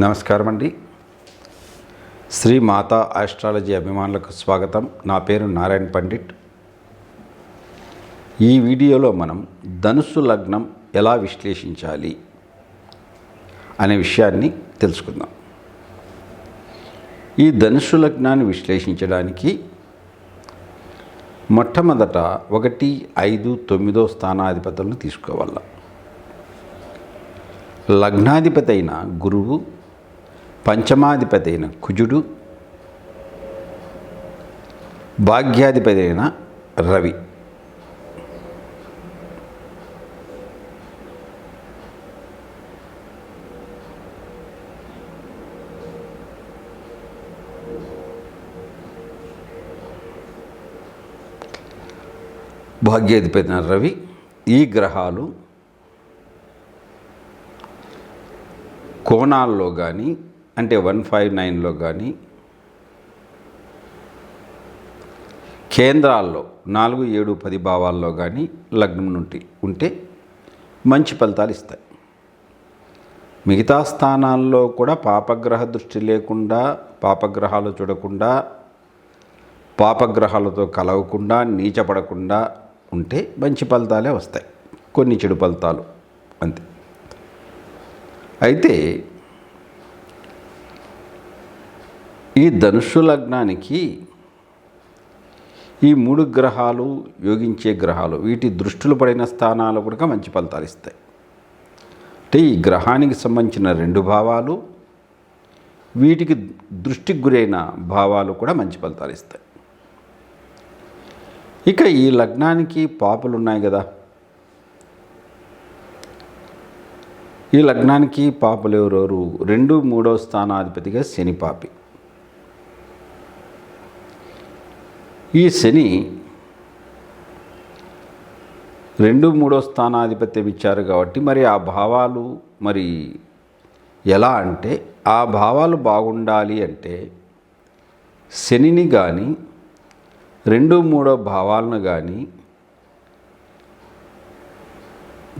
నమస్కారం అండి. శ్రీ మాతా ఆస్ట్రాలజీ అభిమానులకు స్వాగతం. నా పేరు నారాయణ పండిట్. ఈ వీడియోలో మనం ధనుస్సు లగ్నం ఎలా విశ్లేషించాలి అనే విషయాన్ని తెలుసుకుందాం. ఈ ధనుస్సు లగ్నాన్ని విశ్లేషించడానికి మొట్టమొదట 1, 5, 9 స్థానాధిపతులను తీసుకోవాలి. లగ్నాధిపతి అయిన గురువు, పంచమాధిపతి అయిన కుజుడు, భాగ్యాధిపతి అయిన రవి. భాగ్యాధిపతి అయిన రవి. ఈ గ్రహాలు కోణాల్లో కానీ అంటే 159లో కానీ, కేంద్రాల్లో 4, 7, 10 భావాల్లో కానీ లగ్నం నుండి ఉంటే మంచి ఫలితాలు ఇస్తాయి. మిగతా స్థానాల్లో కూడా పాపగ్రహ దృష్టి లేకుండా, పాపగ్రహాలు చూడకుండా, పాపగ్రహాలతో కలవకుండా, నీచపడకుండా ఉంటే మంచి ఫలితాలే వస్తాయి. కొన్ని చెడు ఫలితాలు అంతే. అయితే ఈ ధనుస్సు లగ్నానికి ఈ 3 గ్రహాలు యోగించే గ్రహాలు, వీటి దృష్టిలు పడిన స్థానాలు కూడా మంచి ఫలితాలు ఇస్తాయి. అంటే ఈ గ్రహానికి సంబంధించిన 2 భావాలు, వీటికి దృష్టికి గురైన భావాలు కూడా మంచి ఫలితాలు ఇస్తాయి. ఇక ఈ లగ్నానికి పాపులు ఉన్నాయి కదా. ఈ లగ్నానికి పాపులు ఎవరెవరు? 2, 3 స్థానాధిపతిగా శని పాపి. ఈ శని 2, 3 స్థానాధిపత్యం ఇచ్చారు కాబట్టి మరి ఆ భావాలు మరి ఎలా అంటే, ఆ భావాలు బాగుండాలి అంటే శనిని కానీ 2, 3 భావాలను కానీ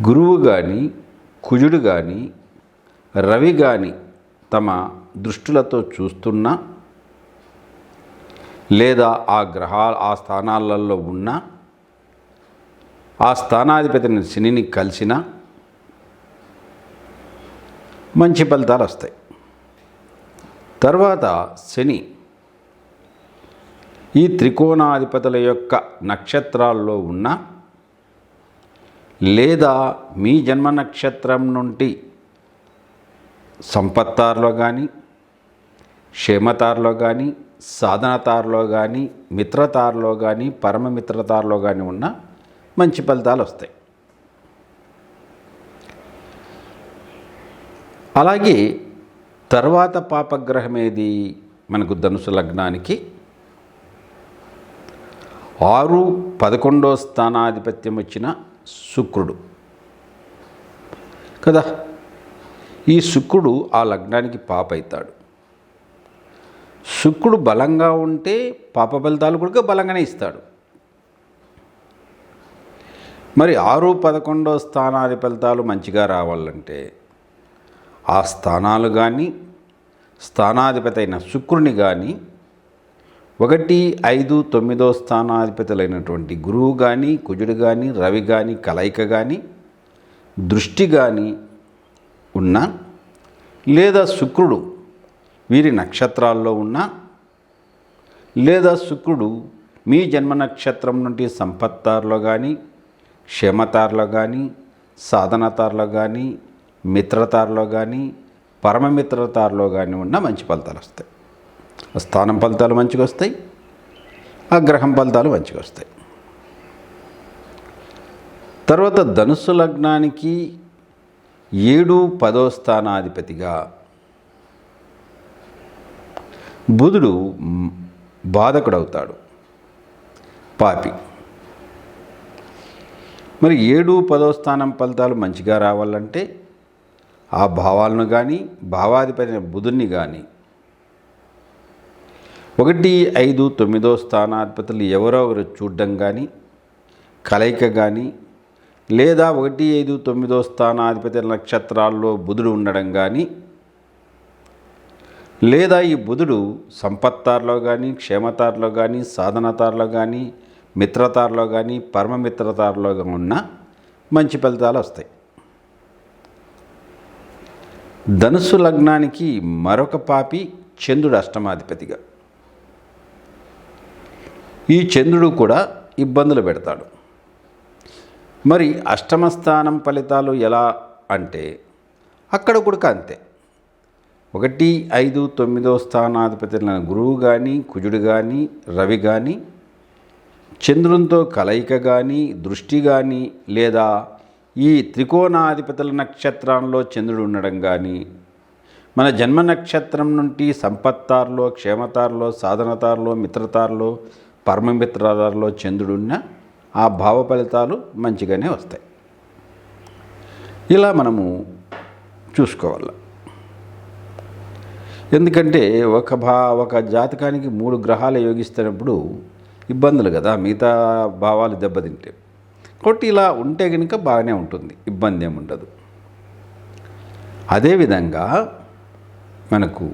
గురువు కానీ కుజుడు కానీ రవి కానీ తమ దృష్టిలతో చూస్తున్నా, లేదా ఆ గ్రహాలు ఆ స్థానాలలో ఉన్న ఆ స్థానాధిపతిని శనిని కలిసిన మంచి ఫలితాలు వస్తాయి. తర్వాత శని ఈ త్రికోణాధిపతుల యొక్క నక్షత్రాల్లో ఉన్న, లేదా మీ జన్మ నక్షత్రం నుండి సంపత్తారులో కానీ, క్షేమతారులో కానీ, సాధనతారులో కానీ, మిత్రతారులో కానీ, పరమమిత్రతారులో కానీ ఉన్న మంచి ఫలితాలు వస్తాయి. అలాగే తర్వాత పాపగ్రహం ఏది మనకు ధనుసు లగ్నానికి? 6, 11 స్థానాధిపత్యం వచ్చిన శుక్రుడు కదా. ఈ శుక్రుడు ఆ లగ్నానికి పాప అవుతాడు. శుక్రుడు బలంగా ఉంటే పాప ఫలితాలు కూడా బలంగానే ఇస్తాడు. మరి 6, 11 స్థానాది ఫలితాలు మంచిగా రావాలంటే ఆ స్థానాలు కానీ, స్థానాధిపతి అయిన శుక్రుని కానీ, 1, 5, 9 స్థానాధిపతులైనటువంటి గురువు కానీ, కుజుడు కానీ, రవి కానీ కలయిక కానీ, దృష్టి కానీ ఉన్న, లేదా శుక్రుడు వీరి నక్షత్రాల్లో ఉన్న, లేదా శుక్రుడు మీ జన్మ నక్షత్రం నుండి సంపత్తారులో కానీ, క్షేమతారులో కానీ, సాధనతారులో కానీ, మిత్రతారులో కానీ, పరమమిత్రతారులో కానీ ఉన్న మంచి ఫలితాలు వస్తాయి. ఆ స్థానం ఫలితాలు మంచిగా వస్తాయి, ఆ గ్రహం ఫలితాలు మంచిగా వస్తాయి. తర్వాత ధనుస్సు లగ్నానికి 7, 10 స్థానాధిపతిగా బుధుడు బాధకుడవుతాడు, పాపి. మరి 7, 10 స్థానం ఫలితాలు మంచిగా రావాలంటే ఆ భావాలను కానీ, భావాధిపతి బుధుడిని కానీ 1, 5, 9 స్థానాధిపతులు ఎవరో ఒకరు చూడడం కానీ, కలయిక కానీ, లేదా 1, 5, 9 స్థానాధిపతి నక్షత్రాల్లో బుధుడు ఉండడం కానీ లేదా ఈ బుధుడు సంపత్తారులో కానీ, క్షేమతారులో కానీ, సాధనతారులో కానీ, మిత్రతారులో కానీ, పరమమిత్రతారులో ఉన్న మంచి ఫలితాలు వస్తాయి. ధనుస్సు లగ్నానికి మరొక పాపి చంద్రుడు అష్టమాధిపతిగా. ఈ చంద్రుడు కూడా ఇబ్బందులు పెడతాడు. మరి అష్టమ స్థానం ఫలితాలు ఎలా అంటే అక్కడ కూడా అంతే. 1, 5, 9 స్థానాధిపతులైన గురువు కానీ, కుజుడు కానీ, రవి కానీ, చంద్రునితో కలయిక కానీ, దృష్టి కానీ, లేదా ఈ త్రికోణాధిపతుల నక్షత్రంలో చంద్రుడు ఉండడం కానీ, మన జన్మ నక్షత్రం నుండి సంపత్తారులో, క్షేమతారులో, సాధనతారులో, మిత్రతారులో, పరమమిత్రతారులో చంద్రుడున్న ఆ భావ ఫలితాలు మంచిగానే వస్తాయి. ఇలా మనము చూసుకోవాలి. ఎందుకంటే ఒక జాతకానికి 3 గ్రహాలు యోగిస్తున్నప్పుడు ఇబ్బందులు కదా, మిగతా భావాలు దెబ్బతింటే. కాబట్టి ఇలా ఉంటే కనుక బాగానే ఉంటుంది, ఇబ్బంది ఏమి ఉండదు. అదేవిధంగా మనకు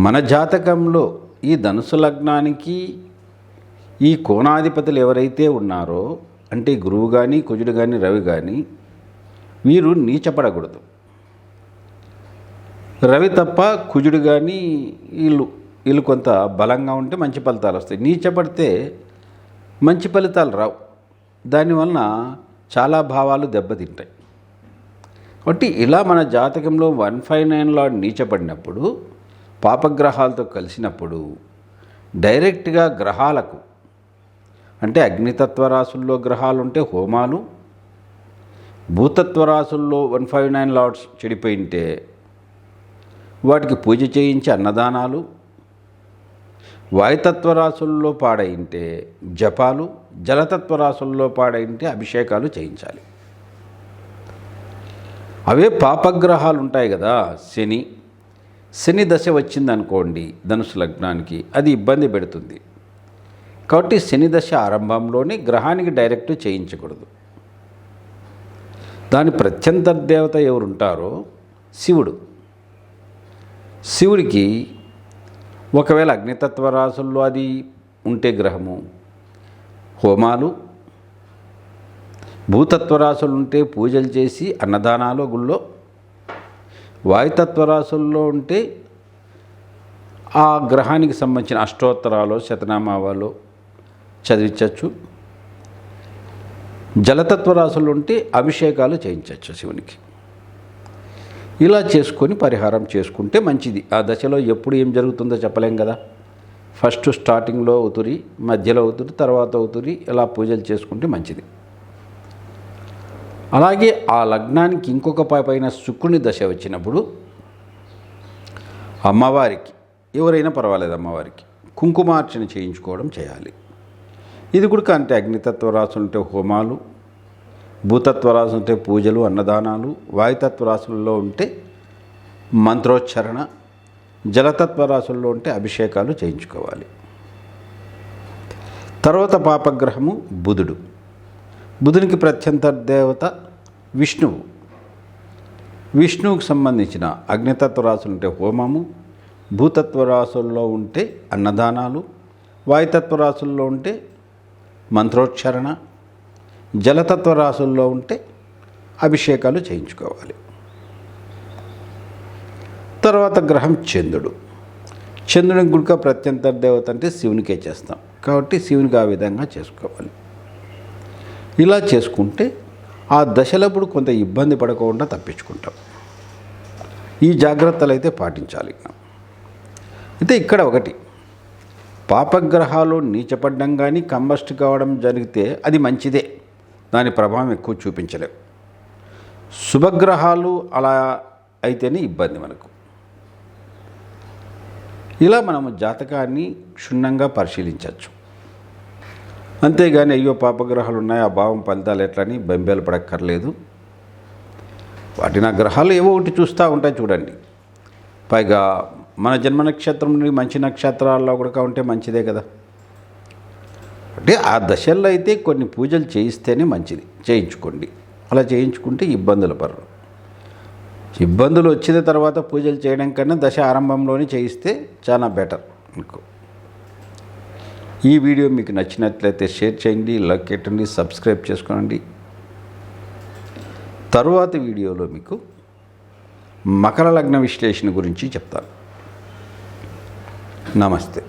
మన జాతకంలో ఈ ధనుసు లగ్నానికి ఈ కోణాధిపతులు ఎవరైతే ఉన్నారో, అంటే గురువు కానీ, కుజుడు కానీ, రవి కానీ, వీరు నీచపడకూడదు. రవి తప్ప కుజుడు కానీ వీళ్ళు కొంత బలంగా ఉంటే మంచి ఫలితాలు వస్తాయి. నీచపడితే మంచి ఫలితాలు రావు. దానివలన చాలా భావాలు దెబ్బతింటాయి. కాబట్టి ఇలా మన జాతకంలో 159 లార్డ్ నీచపడినప్పుడు, పాపగ్రహాలతో కలిసినప్పుడు డైరెక్ట్గా గ్రహాలకు, అంటే అగ్నితత్వ రాశుల్లో గ్రహాలు ఉంటే హోమాలు, భూతత్వ రాశుల్లో 159 లార్డ్స్ చెడిపోయింటే వాటికి పూజ చేయించి అన్నదానాలు, వాయుతత్వ రాశుల్లో పాడైంటే జపాలు, జలతత్వ రాశుల్లో పాడైంటే అభిషేకాలు చేయించాలి. అవే పాపగ్రహాలు ఉంటాయి కదా, శని దశ వచ్చిందనుకోండి ధనుసు లగ్నానికి, అది ఇబ్బంది పెడుతుంది. కాబట్టి శని దశ ఆరంభంలోనే గ్రహానికి డైరెక్ట్ చేయించకూడదు. దాని ప్రత్యంతర దేవత ఎవరుంటారో శివుడికి ఒకవేళ అగ్నితత్వ రాశుల్లో అది ఉంటే గ్రహము, హోమాలు, భూతత్వ రాశులు ఉంటే పూజలు చేసి అన్నదానాలు గుళ్ళో, వాయుతత్వ రాశుల్లో ఉంటే ఆ గ్రహానికి సంబంధించిన అష్టోత్తరాలు, శతనామావాలు చదివించవచ్చు. జలతత్వ రాశులు ఉంటే అభిషేకాలు చేయించవచ్చు శివునికి. ఇలా చేసుకొని పరిహారం చేసుకుంటే మంచిది. ఆ దశలో ఎప్పుడు ఏం జరుగుతుందో చెప్పలేం కదా. ఫస్ట్ స్టార్టింగ్లో అవుతురి, మధ్యలో అవుతురి, తర్వాత అవుతురి, ఇలా పూజలు చేసుకుంటే మంచిది. అలాగే ఆ లగ్నానికి ఇంకొక పైన శుక్రుని దశ వచ్చినప్పుడు అమ్మవారికి, ఎవరైనా పర్వాలేదు, అమ్మవారికి కుంకుమార్చన చేయించుకోవడం చేయాలి. ఇది కూడా అంటే అగ్నితత్వ రాశులు ఉంటే హోమాలు, భూతత్వ రాశులు ఉంటే పూజలు, అన్నదానాలు, వాయుతత్వ రాశుల్లో ఉంటే మంత్రోచ్చారణ, జలతత్వ రాశుల్లో ఉంటే అభిషేకాలు చేయించుకోవాలి. తర్వాత పాపగ్రహము బుధునికి ప్రత్యంతర దేవత విష్ణువుకు సంబంధించిన అగ్నితత్వ రాశులు ఉంటే హోమము, భూతత్వ రాశుల్లో ఉంటే అన్నదానాలు, వాయుతత్వ రాశుల్లో ఉంటే మంత్రోచ్చారణ, జలతత్వ రాశుల్లో ఉంటే అభిషేకాలు చేయించుకోవాలి. తర్వాత గ్రహం చంద్రునికి గుడిక ప్రత్యంతర దేవత అంటే శివునికే చేస్తాం కాబట్టి శివునికి ఆ విధంగా చేసుకోవాలి. ఇలా చేసుకుంటే ఆ దశలప్పుడు కొంత ఇబ్బంది పడకుండా తప్పించుకుంటాం. ఈ జాగ్రత్తలు అయితే పాటించాలి. అయితే ఇక్కడ ఒకటి, పాపగ్రహాలు నీచపడ్డం కానీ కంబస్ట్ కావడం జరిగితే అది మంచిదే, దాని ప్రభావం ఎక్కువ చూపించలేవు. శుభగ్రహాలు అలా అయితేనే ఇబ్బంది మనకు. ఇలా మనము జాతకాన్ని క్షుణ్ణంగా పరిశీలించవచ్చు. అంతేగాని అయ్యో పాపగ్రహాలు ఉన్నాయి, ఆ భావం ఫలితాలు ఎట్లని బెంబేలు పడక్కర్లేదు. వాటిని ఆ గ్రహాలు ఏవో ఒకటి చూస్తూ ఉంటాయి చూడండి. పైగా మన జన్మ నక్షత్రం నుండి మంచి నక్షత్రాల్లో కూడా ఉంటే మంచిదే కదా. అంటే ఆ దశల్లో అయితే కొన్ని పూజలు చేయిస్తేనే మంచిది, చేయించుకోండి. అలా చేయించుకుంటే ఇబ్బందులు పడరు. ఇబ్బందులు వచ్చిన తర్వాత పూజలు చేయడం కన్నా దశ ఆరంభంలోనే చేయిస్తే చాలా బెటర్ మీకు. ఈ వీడియో మీకు నచ్చినట్లయితే షేర్ చేయండి, లైక్ పెట్టండి, సబ్స్క్రైబ్ చేసుకోండి. తరువాతి వీడియోలో మీకు మకర లగ్న విశ్లేషణ గురించి చెప్తాను. నమస్తే.